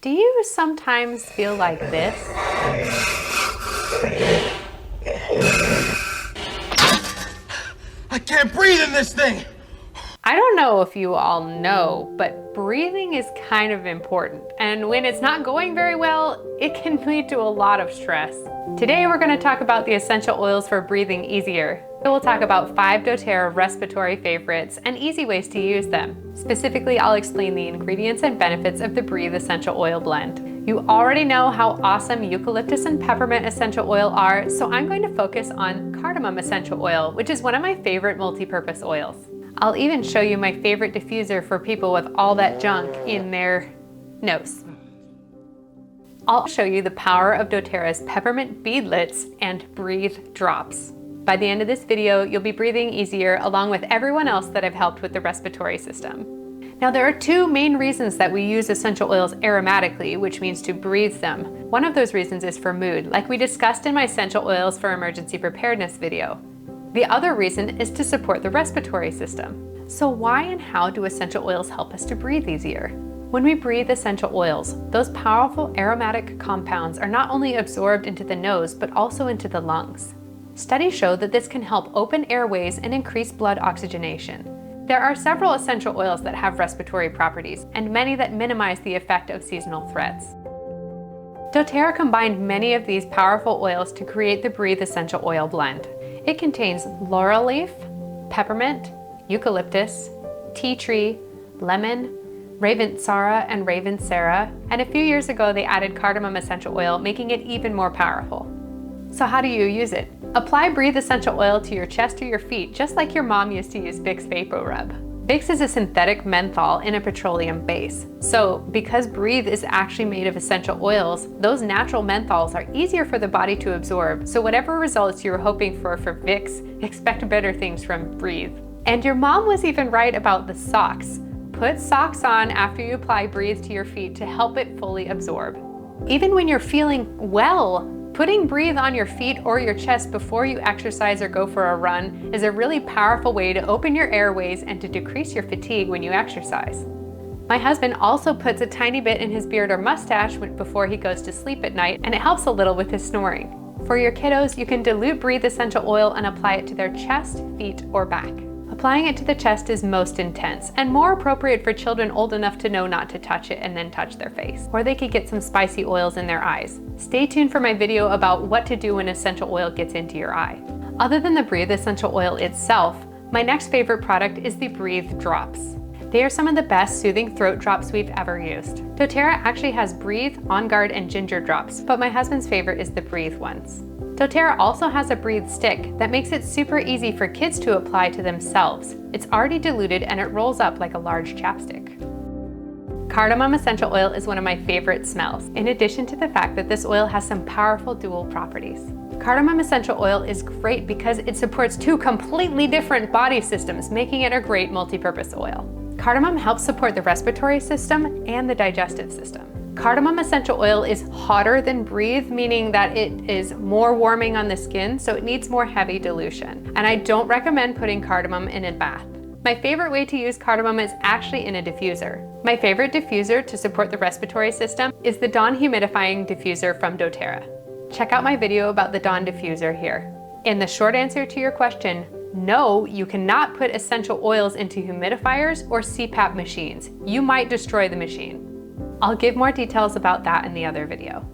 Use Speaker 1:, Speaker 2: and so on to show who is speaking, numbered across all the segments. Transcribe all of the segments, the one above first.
Speaker 1: Do you sometimes feel like this?
Speaker 2: I can't breathe in this thing!
Speaker 1: I don't know if you all know, but breathing is kind of important. And when it's not going very well, it can lead to a lot of stress. Today we're going to talk about the essential oils for breathing easier. We'll talk about 5 doTERRA respiratory favorites and easy ways to use them. Specifically, I'll explain the ingredients and benefits of the Breathe Essential Oil blend. You already know how awesome Eucalyptus and Peppermint essential oil are, so I'm going to focus on Cardamom Essential Oil, which is one of my favorite multi-purpose oils. I'll even show you my favorite diffuser for people with all that junk in their nose. I'll show you the power of doTERRA's Peppermint Beadlets and Breathe Drops. By the end of this video, you'll be breathing easier along with everyone else that I've helped with the respiratory system. Now, there are 2 main reasons that we use essential oils aromatically, which means to breathe them. One of those reasons is for mood, like we discussed in my Essential Oils for Emergency Preparedness video. The other reason is to support the respiratory system. So why and how do essential oils help us to breathe easier? When we breathe essential oils, those powerful aromatic compounds are not only absorbed into the nose, but also into the lungs. Studies show that this can help open airways and increase blood oxygenation. There are several essential oils that have respiratory properties, and many that minimize the effect of seasonal threats. doTERRA combined many of these powerful oils to create the Breathe Essential Oil blend. It contains laurel leaf, peppermint, eucalyptus, tea tree, lemon, ravensara and ravensara, and a few years ago they added cardamom essential oil, making it even more powerful. So how do you use it? Apply Breathe Essential Oil to your chest or your feet, just like your mom used to use Vicks VapoRub. Vicks is a synthetic menthol in a petroleum base. So because Breathe is actually made of essential oils, those natural menthols are easier for the body to absorb. So whatever results you were hoping for Vicks, expect better things from Breathe. And your mom was even right about the socks. Put socks on after you apply Breathe to your feet to help it fully absorb. Even when you're feeling well, putting Breathe on your feet or your chest before you exercise or go for a run is a really powerful way to open your airways and to decrease your fatigue when you exercise. My husband also puts a tiny bit in his beard or mustache before he goes to sleep at night, and it helps a little with his snoring. For your kiddos, you can dilute Breathe Essential Oil and apply it to their chest, feet, or back. Applying it to the chest is most intense and more appropriate for children old enough to know not to touch it and then touch their face. Or they could get some spicy oils in their eyes. Stay tuned for my video about what to do when essential oil gets into your eye. Other than the Breathe Essential Oil itself, my next favorite product is the Breathe Drops. They are some of the best soothing throat drops we've ever used. doTERRA actually has Breathe, On Guard, and Ginger drops, but my husband's favorite is the Breathe ones. doTERRA also has a Breathe stick that makes it super easy for kids to apply to themselves. It's already diluted and it rolls up like a large chapstick. Cardamom essential oil is one of my favorite smells, in addition to the fact that this oil has some powerful dual properties. Cardamom essential oil is great because it supports 2 completely different body systems, making it a great multi-purpose oil. Cardamom helps support the respiratory system and the digestive system. Cardamom essential oil is hotter than Breathe, meaning that it is more warming on the skin, so it needs more heavy dilution. And I don't recommend putting cardamom in a bath. My favorite way to use cardamom is actually in a diffuser. My favorite diffuser to support the respiratory system is the Dawn Humidifying Diffuser from doTERRA. Check out my video about the Dawn diffuser here. In the short answer to your question, no, you cannot put essential oils into humidifiers or CPAP machines. You might destroy the machine. I'll give more details about that in the other video.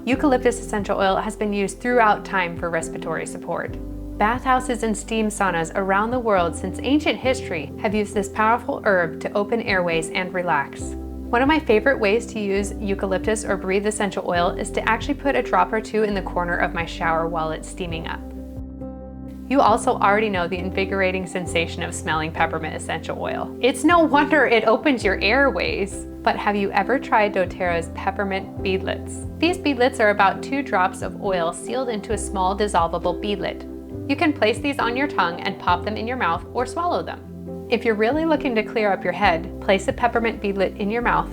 Speaker 1: Eucalyptus essential oil has been used throughout time for respiratory support. Bathhouses and steam saunas around the world since ancient history have used this powerful herb to open airways and relax. One of my favorite ways to use eucalyptus or Breathe essential oil is to actually put a drop or 2 in the corner of my shower while it's steaming up. You also already know the invigorating sensation of smelling peppermint essential oil. It's no wonder it opens your airways. But have you ever tried doTERRA's Peppermint Beadlets? These beadlets are about 2 drops of oil sealed into a small dissolvable beadlet. You can place these on your tongue and pop them in your mouth or swallow them. If you're really looking to clear up your head, place a peppermint beadlet in your mouth,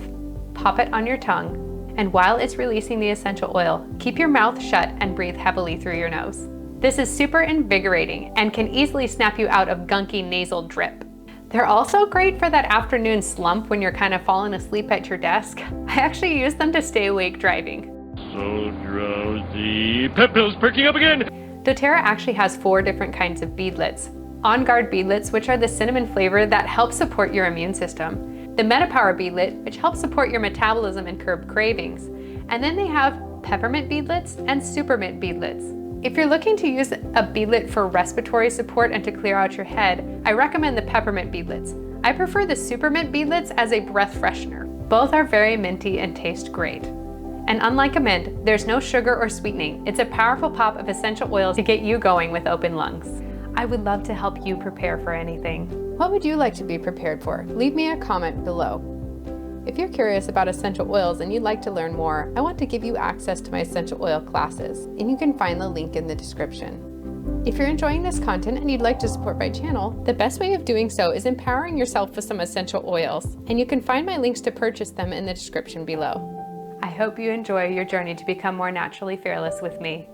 Speaker 1: pop it on your tongue, and while it's releasing the essential oil, keep your mouth shut and breathe heavily through your nose. This is super invigorating and can easily snap you out of gunky nasal drip. They're also great for that afternoon slump when you're kind of falling asleep at your desk. I actually use them to stay awake driving.
Speaker 3: So drowsy. Pep pill's perking up again!
Speaker 1: doTERRA actually has 4 different kinds of beadlets. On Guard beadlets, which are the cinnamon flavor that helps support your immune system. The MetaPower beadlet, which helps support your metabolism and curb cravings. And then they have Peppermint beadlets and Supermint beadlets. If you're looking to use a beadlet for respiratory support and to clear out your head, I recommend the Peppermint beadlets. I prefer the Supermint beadlets as a breath freshener. Both are very minty and taste great. And unlike a mint, there's no sugar or sweetening. It's a powerful pop of essential oil to get you going with open lungs. I would love to help you prepare for anything. What would you like to be prepared for? Leave me a comment below. If you're curious about essential oils and you'd like to learn more, I want to give you access to my essential oil classes, and you can find the link in the description. If you're enjoying this content and you'd like to support my channel, the best way of doing so is empowering yourself with some essential oils, and you can find my links to purchase them in the description below. I hope you enjoy your journey to become more naturally fearless with me.